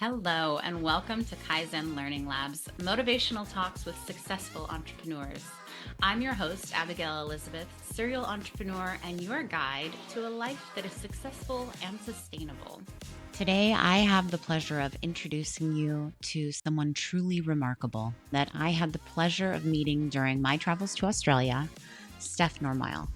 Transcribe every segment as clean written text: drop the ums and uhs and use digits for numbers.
Hello, and welcome to Kaizen Learning Labs, motivational talks with successful entrepreneurs. I'm your host, Abigail Elizabeth, serial entrepreneur, and your guide to a life that is successful and sustainable. Today, I have the pleasure of introducing you to someone truly remarkable that I had the pleasure of meeting during my travels to Australia, Steph Normoyle.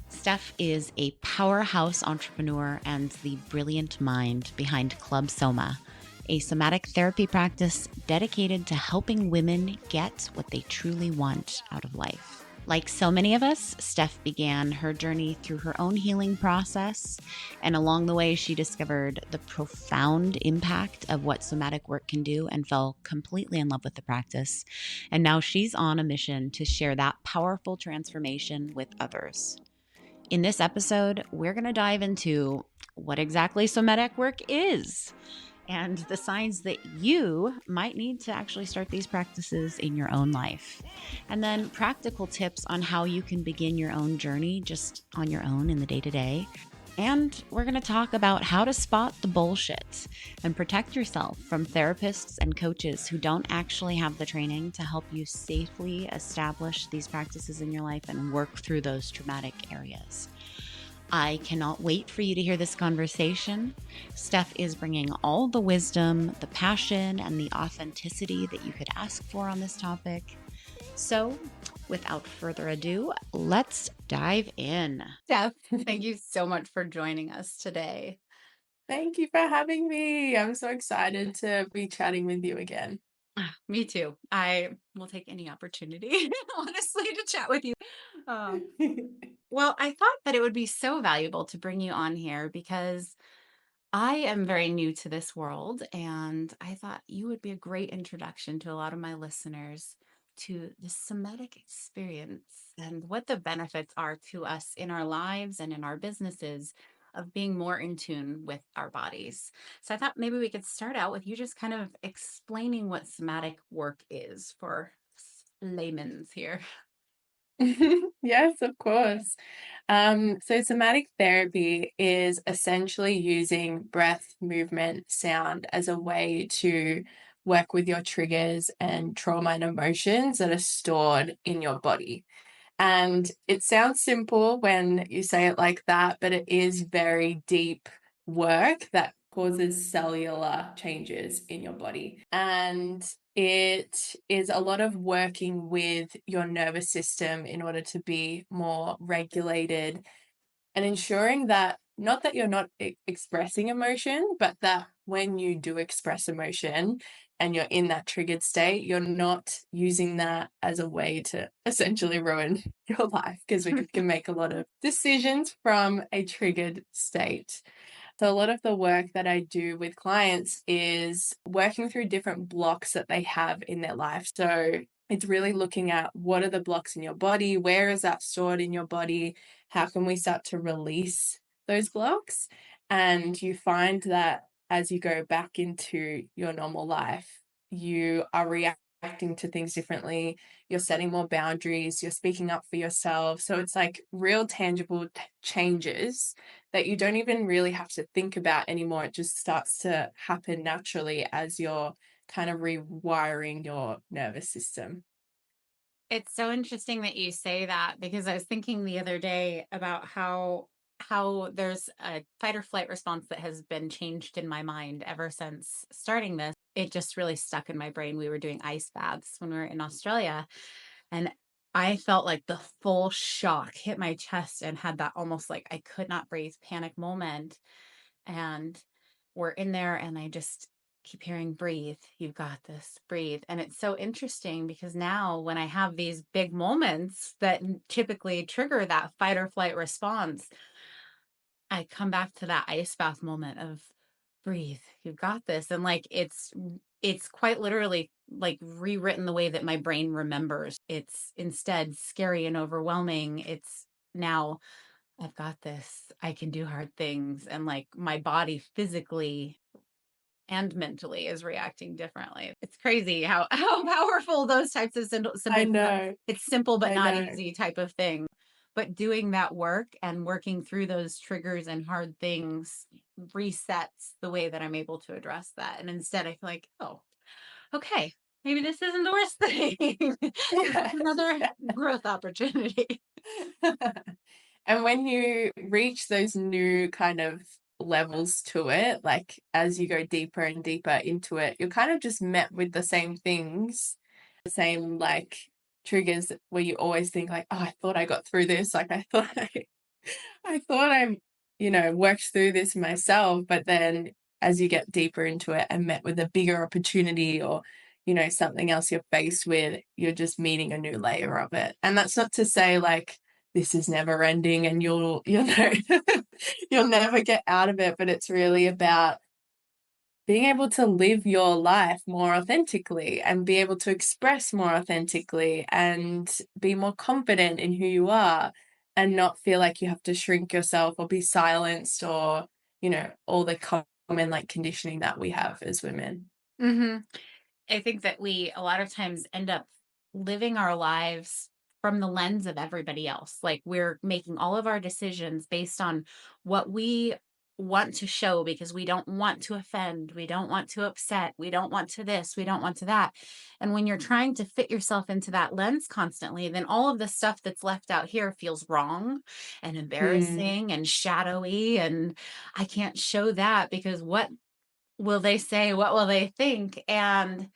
Steph is a powerhouse entrepreneur and the brilliant mind behind Club Soma, a somatic therapy practice dedicated to helping women get what they truly want out of life. Like so many of us, Steph began her journey through her own healing process, and along the way, she discovered the profound impact of what somatic work can do and fell completely in love with the practice. And now she's on a mission to share that powerful transformation with others. In this episode, we're going to dive into what exactly somatic work is and the signs that you might need to actually start these practices in your own life. And then practical tips on how you can begin your own journey just on your own in the day-to-day. And we're going to talk about how to spot the bullshit and protect yourself from therapists and coaches who don't actually have the training to help you safely establish these practices in your life and work through those traumatic areas. I cannot wait for you to hear this conversation. Steph is bringing all the wisdom, the passion, and the authenticity that you could ask for on this topic. So, without further ado, let's dive in. Steph, thank you so much for joining us today. Thank you for having me. I'm so excited to be chatting with you again. Me too. I will take any opportunity, honestly, to chat with you. Well, I thought that it would be so valuable to bring you on here because I am very new to this world, and I thought you would be a great introduction to a lot of my listeners to the somatic experience and what the benefits are to us in our lives and in our businesses of being more in tune with our bodies. So I thought maybe we could start out with you just kind of explaining what somatic work is for layman's here. Yes, of course. So somatic therapy is essentially using breath, movement, sound as a way to work with your triggers and trauma and emotions that are stored in your body. And it sounds simple when you say it like that, but it is very deep work that causes cellular changes in your body. And it is a lot of working with your nervous system in order to be more regulated and ensuring that not that you're not expressing emotion, but that when you do express emotion and you're in that triggered state, you're not using that as a way to essentially ruin your life because we can make a lot of decisions from a triggered state. So a lot of the work that I do with clients is working through different blocks that they have in their life. So it's really looking at what are the blocks in your body, where is that stored in your body, how can we start to release those blocks? And you find that as you go back into your normal life, you are reacting to things differently. You're setting more boundaries, you're speaking up for yourself. So it's like real tangible changes that you don't even really have to think about anymore. It just starts to happen naturally as you're kind of rewiring your nervous system. It's so interesting that you say that because I was thinking the other day about how there's a fight or flight response that has been changed in my mind ever since starting this. It just really stuck in my brain. We were doing ice baths when we were in Australia, and I felt like the full shock hit my chest and had that almost like I could not breathe panic moment. And we're in there, and I just keep hearing, breathe, you've got this, breathe. And it's so interesting because now when I have these big moments that typically trigger that fight or flight response, I come back to that ice bath moment of breathe, you've got this. And like it's quite literally like rewritten the way that my brain remembers. It's instead scary and overwhelming. It's now I've got this. I can do hard things. And like my body physically and mentally is reacting differently. It's crazy how powerful those types of I simple, know, it's simple but I not know. easy type of thing. but doing that work and working through those triggers and hard things resets the way that I'm able to address that. And instead I feel like, oh, okay, maybe this isn't the worst thing. Yeah. Another growth opportunity. And when you reach those new kind of levels to it, like as you go deeper and deeper into it, you're kind of just met with the same things, the same like triggers where you always think like, oh, I thought I got through this. Like I thought worked through this myself. But then as you get deeper into it and met with a bigger opportunity or, something else you're faced with, you're just meeting a new layer of it. And that's not to say like this is never ending and you'll you'll never get out of it. But it's really about being able to live your life more authentically and be able to express more authentically and be more confident in who you are and not feel like you have to shrink yourself or be silenced or, all the common like conditioning that we have as women. Mm-hmm. I think that we a lot of times end up living our lives from the lens of everybody else. Like we're making all of our decisions based on what we want to show because we don't want to offend, we don't want to upset, we don't want to this, we don't want to that. And when you're trying to fit yourself into that lens constantly, then all of the stuff that's left out here feels wrong and Mm. embarrassing and shadowy. And I can't show that because what will they say? What will they think? And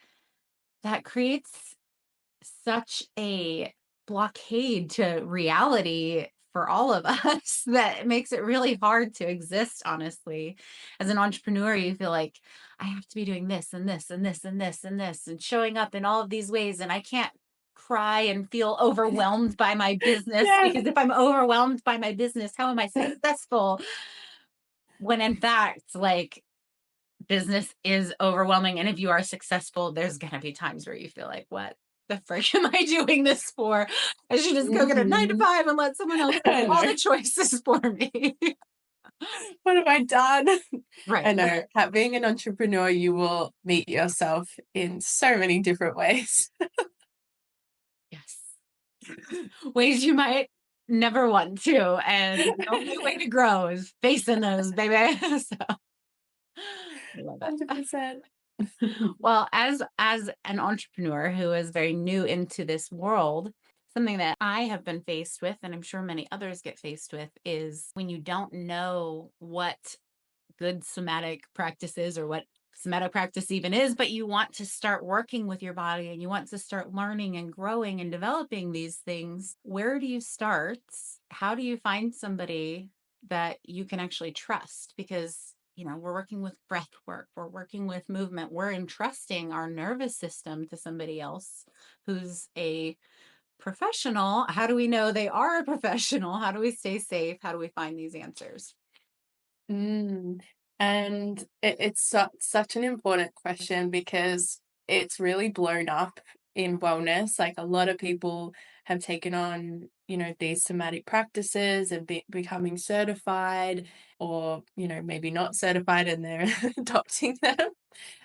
that creates such a blockade to reality for all of us that it makes it really hard to exist, honestly. As an entrepreneur, you feel like I have to be doing this and this and this and this and this and showing up in all of these ways. And I can't cry and feel overwhelmed by my business Yeah. because if I'm overwhelmed by my business, how am I successful? When in fact, like, business is overwhelming. And if you are successful, there's going to be times where you feel like, what the frick am I doing this for? I should just go get a nine to Mhm. five and let someone else make I all know. the choices for me. What have I done? Right. I know. Being an entrepreneur, you will meet yourself in so many different ways. Yes. Ways you might never want to. And the only way to grow is facing those, baby. So I love it. 100%. Well, as an entrepreneur who is very new into this world, something that I have been faced with, and I'm sure many others get faced with, is when you don't know what good somatic practice is or what somatic practice even is, but you want to start working with your body and you want to start learning and growing and developing these things. Where do you start? How do you find somebody that you can actually trust? Because we're working with breath work, we're working with movement, we're entrusting our nervous system to somebody else who's a professional. How do we know they are a professional? How do we stay safe? How do we find these answers? Mm. And it's such an important question because it's really blown up in wellness. Like a lot of people have taken on, these somatic practices and becoming certified or, maybe not certified and they're adopting them.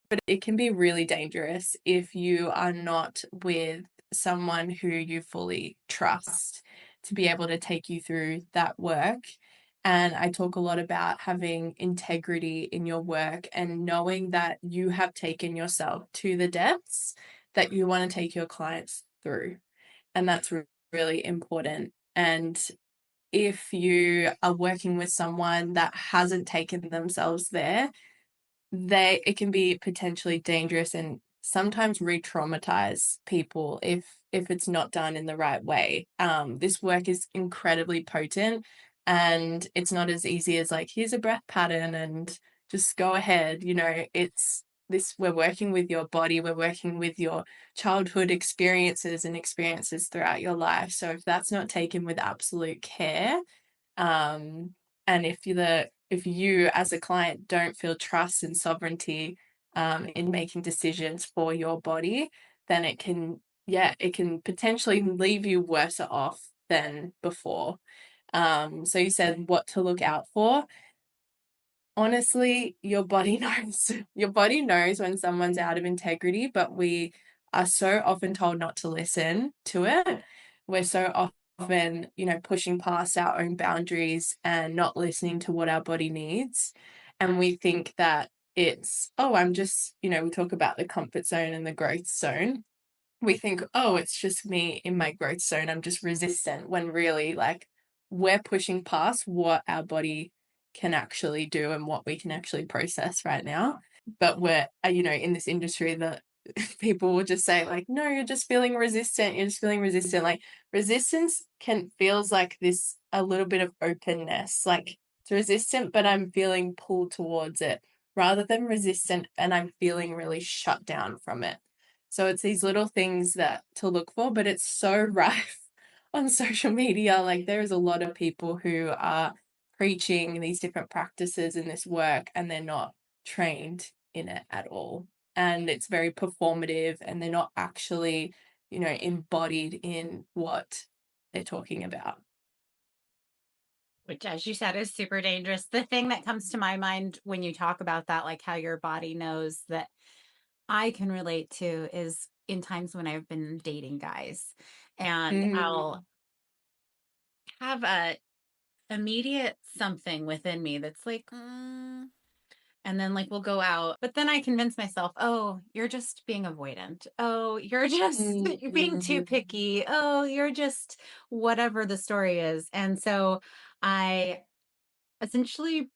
But it can be really dangerous if you are not with someone who you fully trust to be able to take you through that work. And I talk a lot about having integrity in your work and knowing that you have taken yourself to the depths that you want to take your clients through. And that's really important. And if you are working with someone that hasn't taken themselves there, it can be potentially dangerous and sometimes re-traumatize people if it's not done in the right way. This work is incredibly potent and it's not as easy as like, here's a breath pattern and just go ahead. It's this, we're working with your body, we're working with your childhood experiences and experiences throughout your life. So if that's not taken with absolute care, um, and if you as a client don't feel trust and sovereignty in making decisions for your body, then it can potentially leave you worse off than before. So you said what to look out for. Honestly, your body knows. Your body knows when someone's out of integrity, but we are so often told not to listen to it. We're so often, pushing past our own boundaries and not listening to what our body needs. And we think that it's, oh, I'm just, we talk about the comfort zone and the growth zone. We think, oh, it's just me in my growth zone. I'm just resistant, when really, like, we're pushing past what our body can actually do and what we can actually process right now. But we're, in this industry that people will just say, like, no, you're just feeling resistant. You're just feeling resistant. Like, resistance feels like this, a little bit of openness. Like, it's resistant, but I'm feeling pulled towards it, rather than resistant and I'm feeling really shut down from it. So it's these little things that to look for, but it's so rife on social media. Like, there's a lot of people who are preaching these different practices in this work and they're not trained in it at all. And it's very performative and they're not actually, embodied in what they're talking about. Which, as you said, is super dangerous. The thing that comes to my mind when you talk about that, like how your body knows, that I can relate to, is in times when I've been dating guys and I'll Mm. have a immediate something within me that's like, and then like we'll go out, but then I convince myself, oh, you're just being avoidant. Oh, you're just you're being too Mm. picky. Oh, you're just whatever the story is. And so I essentially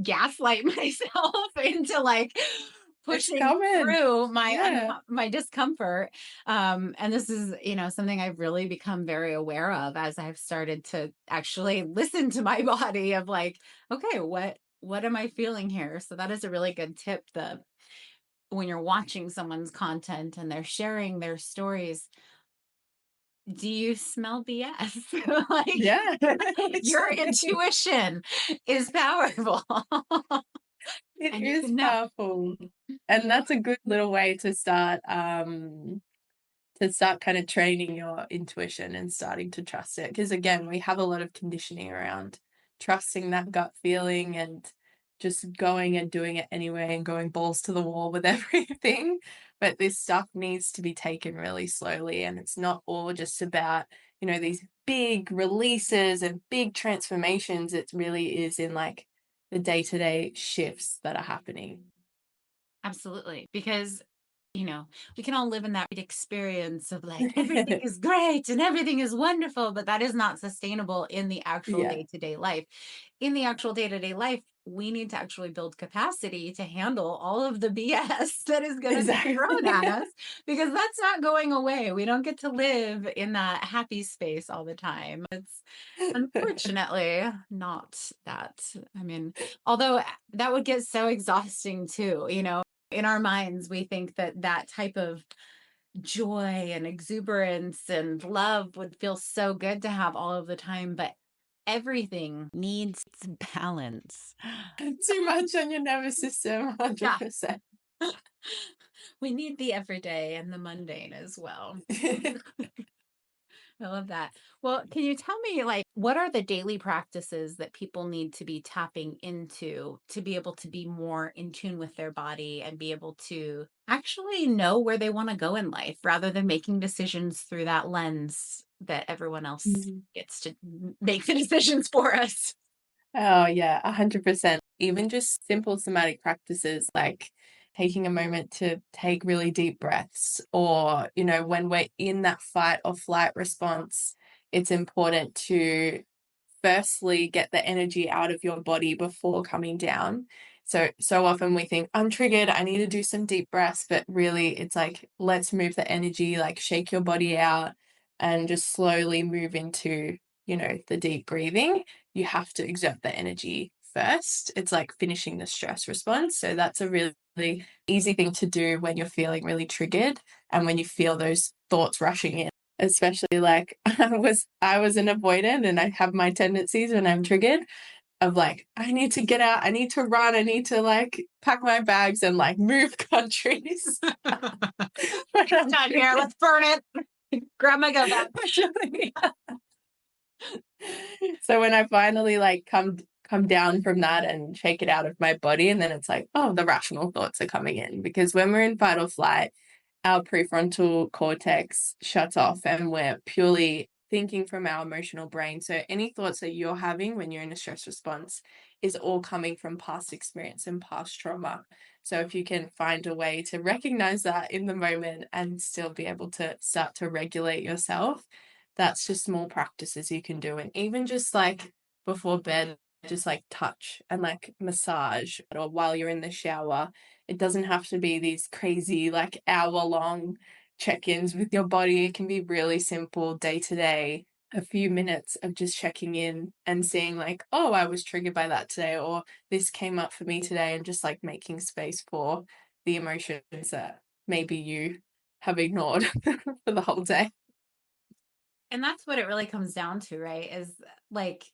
gaslight myself into like It's pushing common. through Yeah. my discomfort. And this is, something I've really become very aware of as I've started to actually listen to my body of like, okay, what am I feeling here? So that is a really good tip. The When you're watching someone's content and they're sharing their stories, do you smell BS? Like, Yeah. your Literally. intuition is powerful. It And you is can know. powerful. And that's a good little way to start kind of training your intuition and starting to trust it. Because again, we have a lot of conditioning around trusting that gut feeling and just going and doing it anyway and going balls to the wall with everything. But this stuff needs to be taken really slowly. And it's not all just about, these big releases and big transformations. It really is in like the day-to-day shifts that are happening. Absolutely. Because, we can all live in that experience of like everything is great and everything is wonderful, but that is not sustainable in the actual Yeah, day to day life. In the actual day to day life, we need to actually build capacity to handle all of the BS that is going to be thrown exactly. at us, because that's not going away. We don't get to live in that happy space all the time. It's unfortunately not that. I mean, although that would get so exhausting too, in our minds, we think that that type of joy and exuberance and love would feel so good to have all of the time, but everything needs balance. Too much on your nervous system, Yeah. 100%. We need the everyday and the mundane as well. I love that. Well, can you tell me, like, what are the daily practices that people need to be tapping into to be able to be more in tune with their body and be able to actually know where they want to go in life rather than making decisions through that lens that everyone else Mhm. gets to make the decisions for us? Oh, yeah, 100%. Even just simple somatic practices like taking a moment to take really deep breaths, or, when we're in that fight or flight response, it's important to firstly get the energy out of your body before coming down. So often we think, I'm triggered, I need to do some deep breaths, but really it's like, let's move the energy, like shake your body out and just slowly move into, the deep breathing. You have to exert the energy first. It's like finishing the stress response. So that's a really easy thing to do when you're feeling really triggered and when you feel those thoughts rushing in. Especially like I was an avoidant and I have my tendencies when I'm triggered of like, I need to get out, I need to run, I need to like pack my bags and like move countries when I'm Done here. triggered. Let's burn it. Grab my go bag. Literally. So when I finally like come down from that and shake it out of my body, and then it's like, oh, the rational thoughts are coming in, because when we're in fight or flight, our prefrontal cortex shuts off and we're purely thinking from our emotional brain. So any thoughts that you're having when you're in a stress response is all coming from past experience and past trauma. So if you can find a way to recognize that in the moment and still be able to start to regulate yourself, that's just small practices you can do. And even just like before bed, just like touch and like massage, or while you're in the shower. It doesn't have to be these crazy like hour-long check-ins with your body. It can be really simple day to day, a few minutes of just checking in and seeing like, oh, I was triggered by that today, or this came up for me today, and just like making space for the emotions that maybe you have ignored for the whole day. And that's what it really comes down to, right? Is like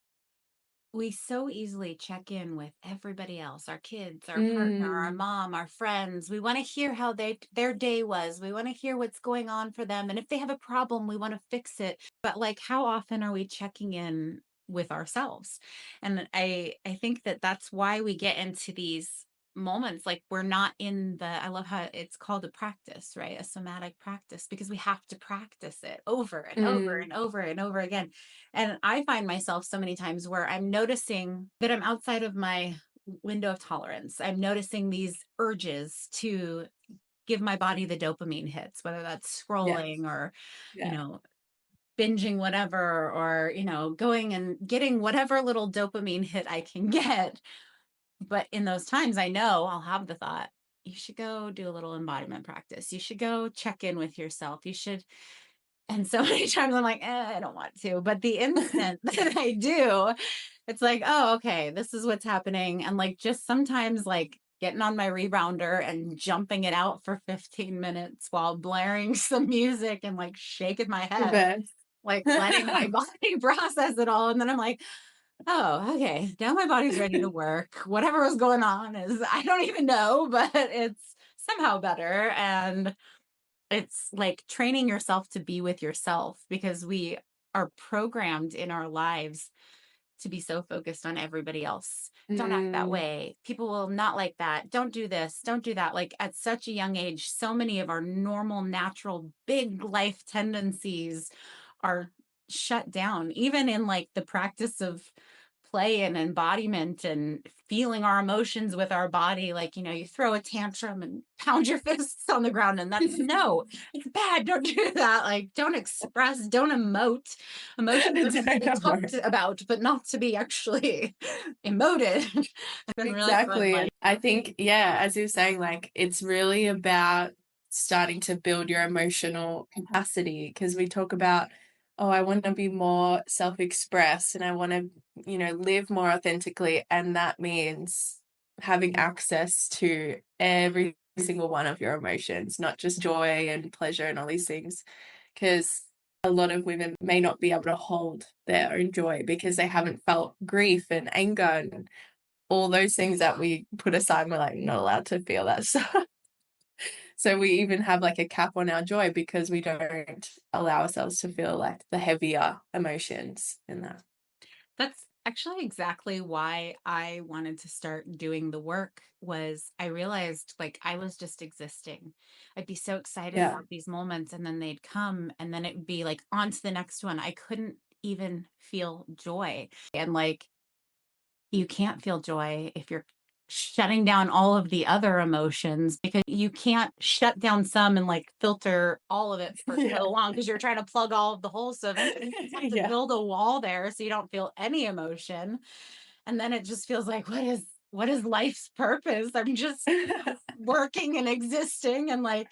we so easily check in with everybody else, our kids, our partner, our Mm, mom, our friends. We want to hear how their day was. We want to hear what's going on for them. And if they have a problem, we want to fix it. But like how often are we checking in with ourselves? And I think that that's why we get into these moments like we're not in the I love how it's called a practice, right? A somatic practice, because we have to practice it over and over mm, and over and over again. And I find myself so many times where I'm noticing that I'm outside of my window of tolerance. I'm noticing these urges to give my body the dopamine hits, whether that's yes. scrolling or, you Yeah. know, binging whatever, or, going and getting whatever little dopamine hit I can get. But in those times, I know I'll have the thought, you should go do a little embodiment practice. You should go check in with yourself. You should, and so many times I'm like, I don't want to. But the instant that I do, it's like, oh, okay, this is what's happening. And like just sometimes like getting on my rebounder and jumping it out for 15 minutes while blaring some music and like shaking my The head, best. like letting my body process it all. And then I'm like, oh, okay, now my body's ready to work. Whatever was going on is, I don't even know, but it's somehow better. And it's like training yourself to be with yourself, because we are programmed in our lives to be so focused on everybody else. Don't act that Mm, way. People will not like that. Don't do this. Don't do that. Like at such a young age, so many of our normal, natural, big life tendencies are shut down, even in like the practice of play and embodiment and feeling our emotions with our body. Like, you throw a tantrum and pound your fists on the ground, and that's no, it's bad. Don't do that. Like, don't express, don't emote. Emotions are to be talked about, but not to be actually emoted. It's been really fun. exactly. And Like, I think, yeah, as you were saying, like it's really about starting to build your emotional capacity, because we talk about, oh, I want to be more self-expressed and I want to, live more authentically. And that means having access to every single one of your emotions, not just joy and pleasure and all these things. Because a lot of women may not be able to hold their own joy because they haven't felt grief and anger and all those things that we put aside. We're like not allowed to feel that stuff. So we even have like a cap on our joy because we don't allow ourselves to feel like the heavier emotions in that. that's actually exactly why I wanted to start doing the work. Was I realized like I was just existing. I'd be so excited Yeah. about these moments, and then they'd come, and then it would be like on to the next one. I couldn't even feel joy. And like you can't feel joy if you're shutting down all of the other emotions, because you can't shut down some and like filter all of it for Yeah. so long, because you're trying to plug all of the holes. So eventually you just have to Yeah. build a wall there so you don't feel any emotion. And then it just feels like, what is life's purpose? I'm just working and existing, and like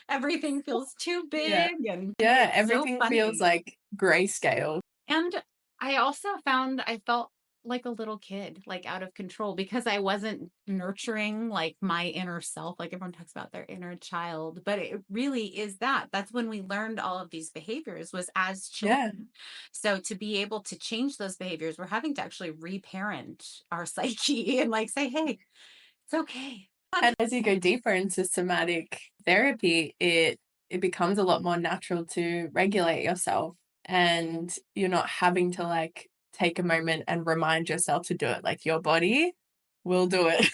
everything feels too Yeah. big, and Yeah. it's so Everything feels funny. like grayscale. And I also found I felt like a little kid, like out of control, because I wasn't nurturing like my inner self. Like everyone talks about their inner child, but it really is that. That's when we learned all of these behaviors, was as Yeah. children. So to be able to change those behaviors, we're having to actually reparent our psyche and like say, hey, it's okay. And as you go deeper into somatic therapy, it becomes a lot more natural to regulate yourself, and you're not having to like take a moment and remind yourself to do it. Like your body will do it.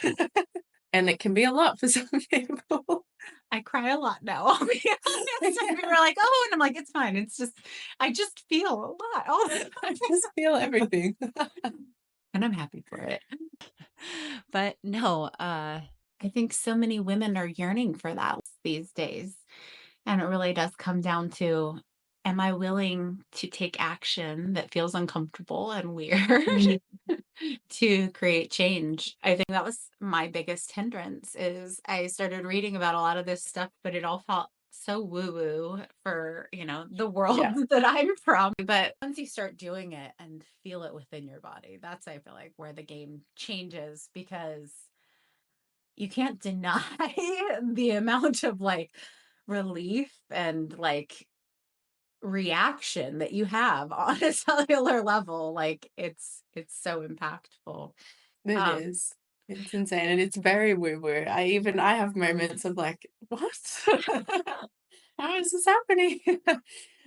And it can be a lot for some people. I cry a lot now. I'll be honest. And people are like, "Oh," and I'm like, "It's fine. It's just I just feel a lot all the I time." just feel everything. And I'm happy for it. But no, I think so many women are yearning for that these days. And it really does come down to, am I willing to take action that feels uncomfortable and weird Mm, to create change? I think that was my biggest hindrance is I started reading about a lot of this stuff, but it all felt so woo-woo for, the world yeah, that I'm from. But once you start doing it and feel it within your body, that's I feel like where the game changes because you can't deny the amount of like relief and like reaction that you have on a cellular level. Like it's so impactful. it Um, is. It's insane and it's very woo-woo. I have moments of like, what? How is this happening?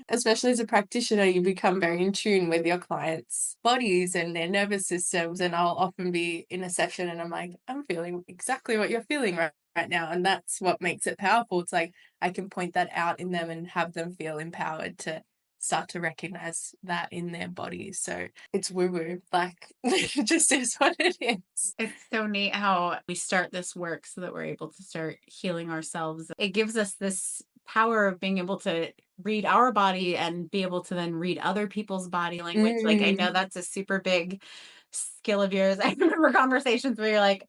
Especially as a practitioner, you become very in tune with your clients' bodies and their nervous systems. And I'll often be in a session and I'm like, I'm feeling exactly what you're feeling right now. And that's what makes it powerful. It's like I can point that out in them and have them feel empowered to start to recognize that in their bodies. So it's woo woo, like it just is what it is. it's so neat how we start this work so that we're able to start healing ourselves. It gives us this power of being able to read our body and be able to then read other people's body language. Like I know Mm. that's a super big skill of yours. I remember conversations where you're like,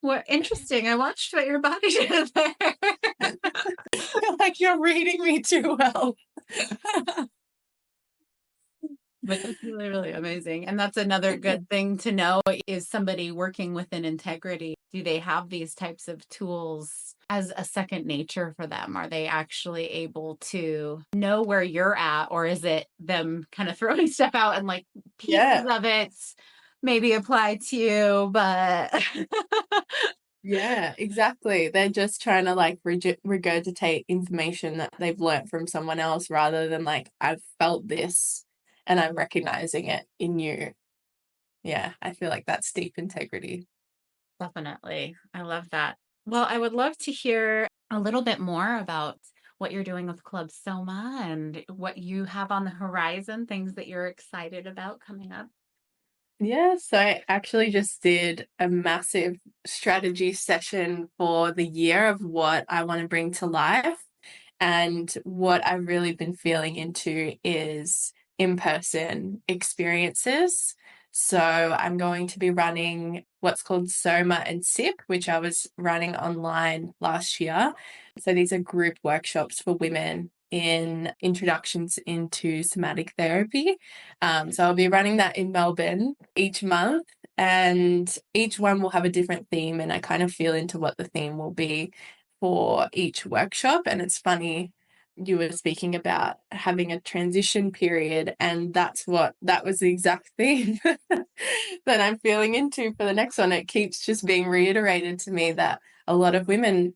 "What interesting. I watched what your body did there." Like you're reading me too well. But that's really, really amazing. And that's another good thing to know is somebody working within integrity. Do they have these types of tools as a second nature for them? Are they actually able to know where you're at? Or is it them kind of throwing stuff out and like pieces Yeah. of it maybe apply to you, but Yeah, exactly. They're just trying to like regurgitate information that they've learnt from someone else rather than like, I've felt this and I'm recognizing it in you. Yeah, I feel like that's deep integrity. definitely. I love that. Well, I would love to hear a little bit more about what you're doing with Club Soma and what you have on the horizon, things that you're excited about coming up. Yeah, so I actually just did a massive strategy session for the year of what I want to bring to life. And what I've really been feeling into is in-person experiences. So I'm going to be running what's called Soma and SIP, which I was running online last year. So these are group workshops for women in introductions into somatic therapy. So I'll be running that in Melbourne each month, and each one will have a different theme, and I kind of feel into what the theme will be for each workshop. And it's funny, you were speaking about having a transition period, and that was the exact theme that I'm feeling into for the next one. It keeps just being reiterated to me that a lot of women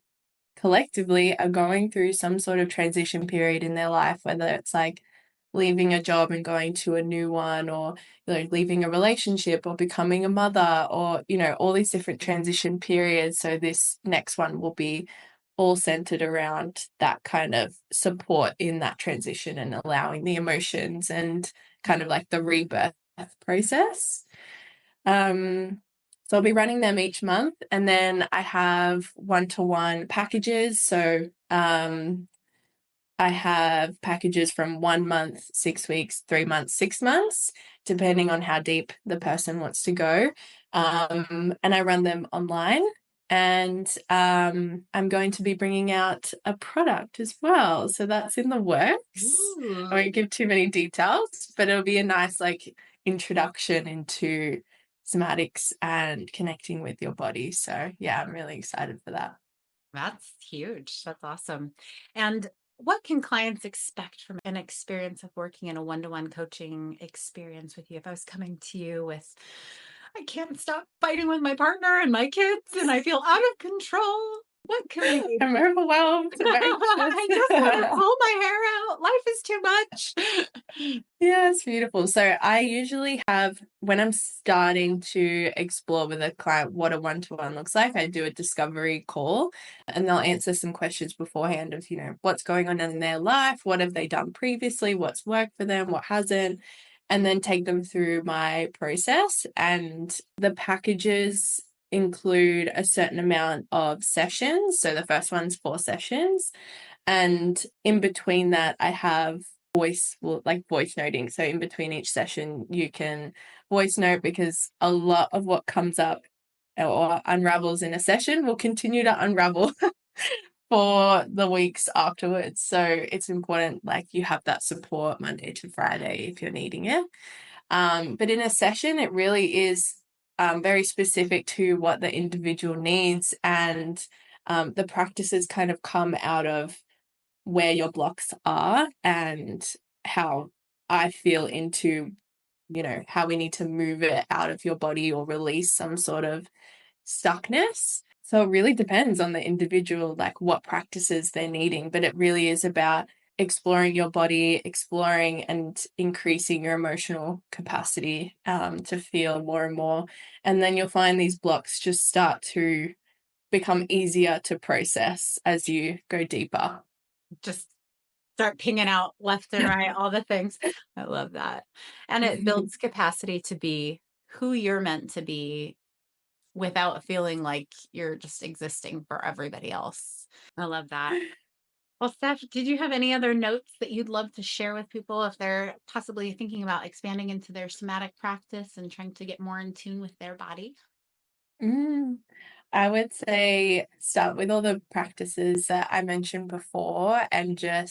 collectively are going through some sort of transition period in their life, whether it's like leaving a job and going to a new one, or leaving a relationship or becoming a mother, or all these different transition periods. So this next one will be all centered around that kind of support in that transition and allowing the emotions and kind of like the rebirth process. So I'll be running them each month, and then I have one-to-one packages. So I have packages from 1 month, 6 weeks, 3 months, 6 months, depending on how deep the person wants to go. And I run them online. And I'm going to be bringing out a product as well. So that's in the works. I Ooh. won't give too many details, but it'll be a nice like introduction into somatics and connecting with your body. So yeah, I'm really excited for that. That's huge. That's awesome. And what can clients expect from an experience of working in a one-to-one coaching experience with you? If I was coming to you with, I can't stop fighting with my partner and my kids, and I feel out of control. What can we do? I'm overwhelmed. I'm anxious. I just want to pull my hair out. Life is too much. Yeah, it's beautiful. So I usually have, when I'm starting to explore with a client what a one-to-one looks like, I do a discovery call and they'll answer some questions beforehand of, what's going on in their life, what have they done previously, what's worked for them, what hasn't, and then take them through my process. And the packages include a certain amount of sessions. So the first one's 4 sessions. And in between that, I have voice noting. So in between each session, you can voice note, because a lot of what comes up or unravels in a session will continue to unravel for the weeks afterwards. So it's important, you have that support Monday to Friday if you're needing it. But in a session, it really is very specific to what the individual needs, and the practices kind of come out of where your blocks are and how I feel into, how we need to move it out of your body or release some sort of stuckness. So it really depends on the individual, what practices they're needing, but it really is about exploring your body, exploring and increasing your emotional capacity to feel more and more. And then you'll find these blocks just start to become easier to process as you go deeper. Just start pinging out left and right, all the things. I love that. And it builds capacity to be who you're meant to be without feeling like you're just existing for everybody else. I love that. Well, Steph, did you have any other notes that you'd love to share with people if they're possibly thinking about expanding into their somatic practice and trying to get more in tune with their body? I would say start with all the practices that I mentioned before, and I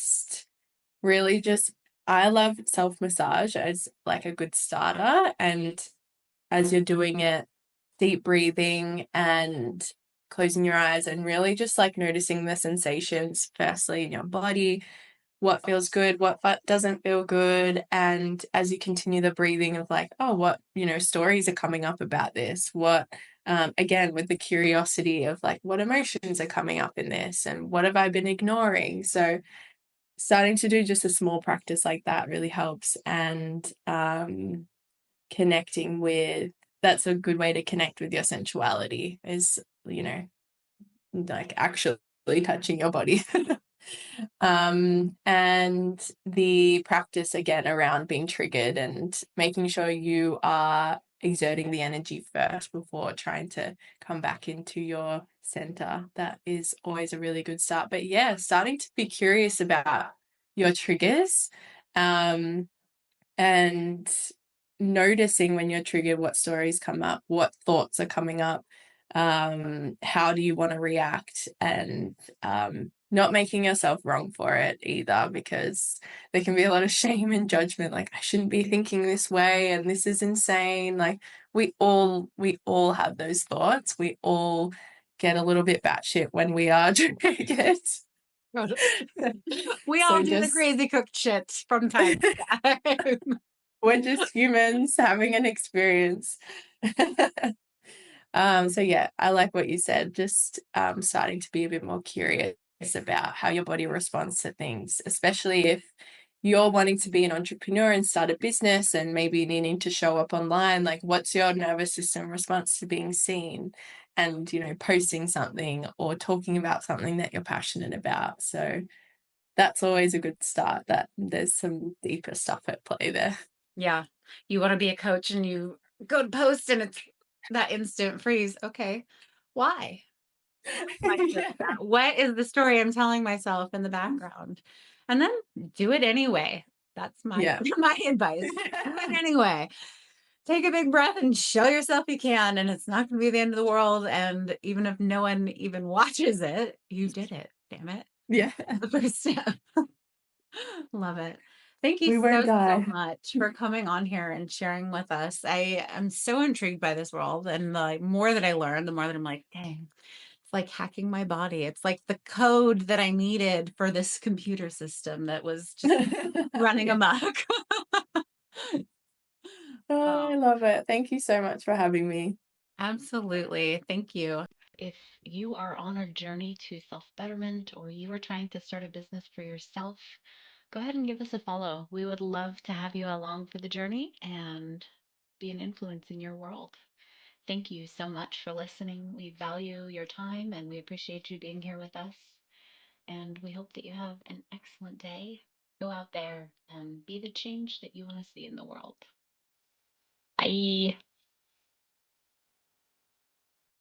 love self-massage as a good starter. And as you're doing it, deep breathing and closing your eyes and really just noticing the sensations firstly in your body, what feels good, what doesn't feel good. And as you continue the breathing of what, stories are coming up about this, what, again, with the curiosity of what emotions are coming up in this and what have I been ignoring? So starting to do just a small practice like that really helps. And connecting with, that's a good way to connect with your sensuality is, actually touching your body. And the practice again around being triggered and making sure you are exerting the energy first before trying to come back into your center. That is always a really good start. But yeah, starting to be curious about your triggers, and noticing when you're triggered, what stories come up, what thoughts are coming up, how do you want to react, and not making yourself wrong for it either, because there can be a lot of shame and judgment, I shouldn't be thinking this way and this is insane. We all have those thoughts. We all get a little bit batshit when we are triggered. We all do the crazy cooked shit from time to time. We're just humans having an experience. So yeah, I like what you said, just starting to be a bit more curious about how your body responds to things, especially if you're wanting to be an entrepreneur and start a business and maybe needing to show up online. What's your nervous system response to being seen and, posting something or talking about something that you're passionate about? So that's always a good start, that there's some deeper stuff at play there. Yeah. You want to be a coach and you go to post and it's that instant freeze. Okay. Why? Yeah. What is the story I'm telling myself in the background? And then do it anyway. That's my my advice. Do it anyway. Take a big breath and show yourself you can, and it's not going to be the end of the world. And even if no one even watches it, you did it. Damn it. Yeah. The first step. Love it. Thank you We won't so die. much for coming on here and sharing with us. I am so intrigued by this world, and the more that I learn, the more that I'm like, dang, it's like hacking my body. It's like the code that I needed for this computer system that was just running amok. Oh, I love it. Thank you so much for having me. Absolutely. Thank you. if you are on a journey to self betterment or you are trying to start a business for yourself, go ahead and give us a follow. We would love to have you along for the journey and be an influence in your world. Thank you so much for listening. We value your time and we appreciate you being here with us. And we hope that you have an excellent day. Go out there and be the change that you want to see in the world. Bye.